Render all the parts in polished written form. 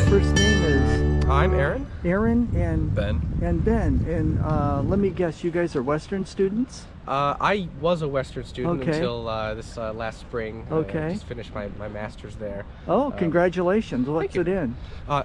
first name is? I'm Aaron. Aaron and Ben. And let me guess, you guys are Western students? I was a Western student Okay. until this last spring. Okay. I just finished my master's there. Oh, congratulations. What's it in?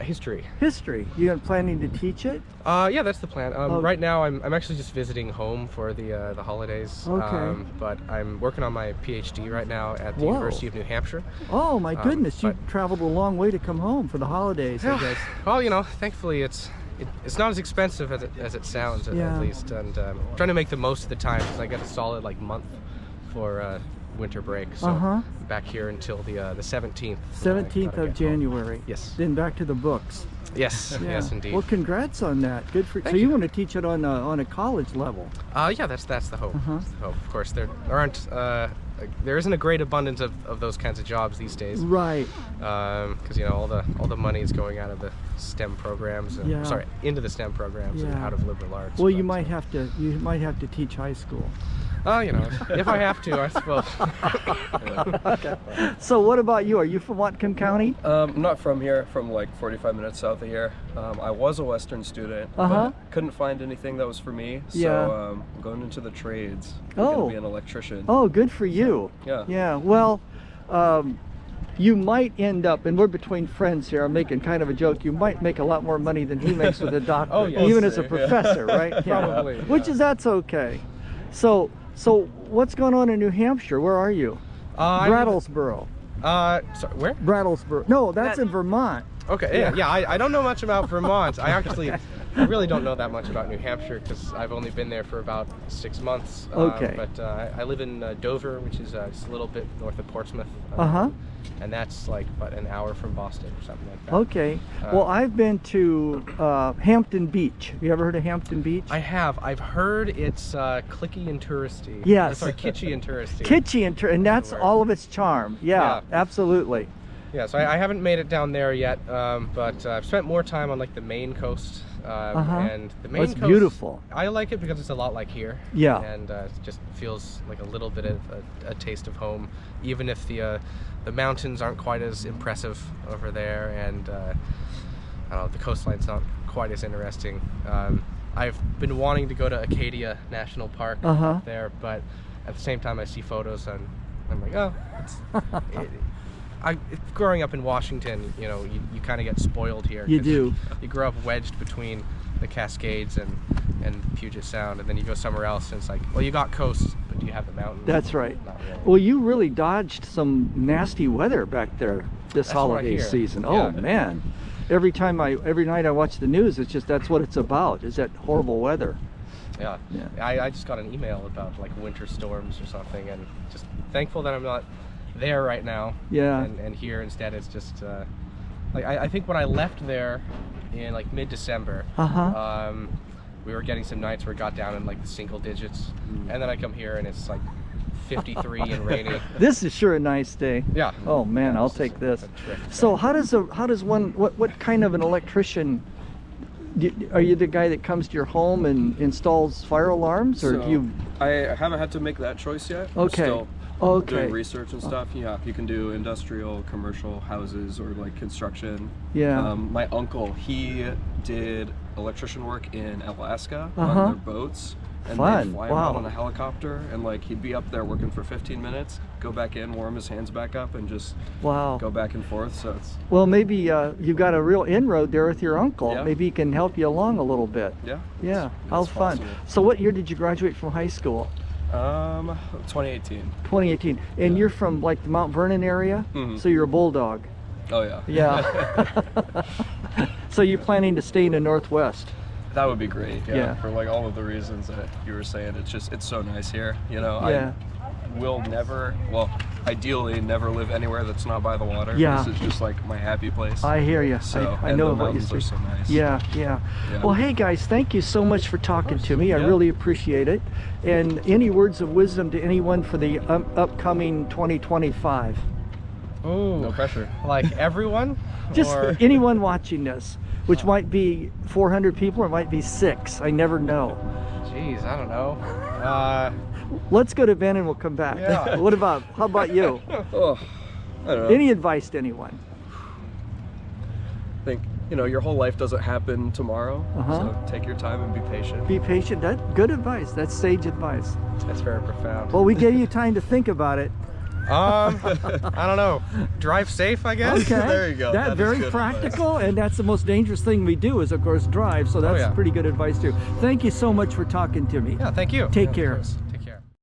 History. History. You planning to teach it? Yeah, that's the plan. Right now, I'm actually just visiting home for the holidays. Okay. But I'm working on my PhD right now at the Whoa. University of New Hampshire. Oh my goodness, you but- traveled a long way to come home for the holidays, I guess. Well, you know, thankfully it's not as expensive as it sounds, Yeah. at least, and trying to make the most of the time because I get a solid month for winter break. So I'm back here until the 17th. 17th of January. Yes. Then back to the books. Yes. Yeah. Yes, indeed. Well, congrats on that. Good for. Thank So you you. want to teach it on a college level? Yeah, that's the hope. That's the hope. Of course, there isn't a great abundance of those kinds of jobs these days. Right. Because you know all the money is going out of the STEM programs. And, Yeah. Sorry, into the STEM programs and Yeah. out of liberal arts. Well, but, you might have to teach high school. You know, if I have to, I suppose. Okay. So what about you? Are you from Whatcom County? I'm not from here, from like 45 minutes south of here. I was a Western student, but couldn't find anything that was for me. So Yeah. I'm going into the trades. I'm Oh. going to be an electrician. Oh, good for you. Yeah. Yeah. Well, you might end up, and we're between friends here, I'm making kind of a joke, you might make a lot more money than he makes with a doctorate, Oh, yeah. even as a Yeah. professor, right? Yeah. Probably, yeah. Which is, that's okay. So what's going on in New Hampshire? Where are you? Brattlesboro. Sorry, where? Brattlesboro. No, that's in Vermont. Okay, yeah. I don't know much about Vermont. I really don't know that much about New Hampshire because I've only been there for about 6 months. Okay. But I live in Dover, which is just a little bit north of Portsmouth. And that's like about an hour from Boston or something like that. Okay. Well, I've been to Hampton Beach. Have you ever heard of Hampton Beach? I have. I've heard it's clicky and touristy. Yes. Sorry, kitschy and touristy. Kitschy, and that's word. all of its charm. Yeah, Yeah. absolutely. Yeah, so I haven't made it down there yet, but I've spent more time on like the Maine coast. And the Maine It's coast, beautiful. I like it because it's a lot like here. Yeah. And it just feels like a little bit of a taste of home, even if the mountains aren't quite as impressive over there, and I don't know, the coastline's not quite as interesting. I've been wanting to go to Acadia National Park up there, but at the same time I see photos and I'm like, oh, growing up in Washington, you know, you kind of get spoiled here. You 'cause do. You grow up wedged between the Cascades and Puget Sound, and then you go somewhere else and it's like, well, you got coast, but do you have the mountains? That's right. Not really. Well, you really dodged some nasty weather back there this That's what I holiday hear. season. Yeah. Oh man. Every night I watch the news, it's just that's what it's about, is that horrible weather. Yeah. I just got an email about like winter storms or something, and just thankful that I'm not there right now. Yeah. And here instead it's just like I think when I left there in like mid-December, we were getting some nights where it got down in like the single digits, and then I come here and it's like 53 and rainy. This is sure a nice day. Yeah. Oh man, I'll take this. So how does one, what kind of an electrician, are you the guy that comes to your home and installs fire alarms, or do you? I haven't had to make that choice yet. I'm Okay. still Okay. doing research and stuff. Yeah, you can do industrial, commercial houses, or like construction. Yeah. My uncle, he did electrician work in Alaska on their boats. And Fun. they'd fly him Wow. out on a helicopter, and like he'd be up there working for 15 minutes, go back in, warm his hands back up, and just Wow. go back and forth. So it's Well, maybe you've got a real inroad there with your uncle. Yeah. Maybe he can help you along a little bit. yeah. Yeah. it's How fun. possible. So what year did you graduate from high school? 2018. 2018. And you're from like the Mount Vernon area? So you're a bulldog. Oh yeah. Yeah. So you're planning to stay in the Northwest? That would be great. Yeah, Yeah. For like all of the reasons that you were saying. It's so nice here. You know, Yeah. I will never, well, ideally never live anywhere that's not by the water. Yeah. This is just like my happy place. I hear you. So, I and know the what you mountains say. are so nice. Yeah. Yeah. Well, hey guys, thank you so much for talking to me. I Yeah. really appreciate it. And any words of wisdom to anyone for the upcoming 2025? Oh, No pressure. like everyone? Just Or- anyone watching this, which might be 400 people or it might be 6. I never know. Jeez, I don't know. Let's go to Ben and we'll come back. Yeah. How about you? Oh, I don't know. Any advice to anyone? I think you know, your whole life doesn't happen tomorrow. Uh-huh. So take your time and be patient. Be patient. That's good advice. That's sage advice. That's very profound. Well, we gave you time to think about it. I don't know. Drive safe, I guess. Okay. There you go. That's That is very good practical, and that's the most dangerous thing we do is, of course, drive. So that's yeah. pretty good advice too. Thank you so much for talking to me. Yeah, thank you. Take Yeah, of care. course.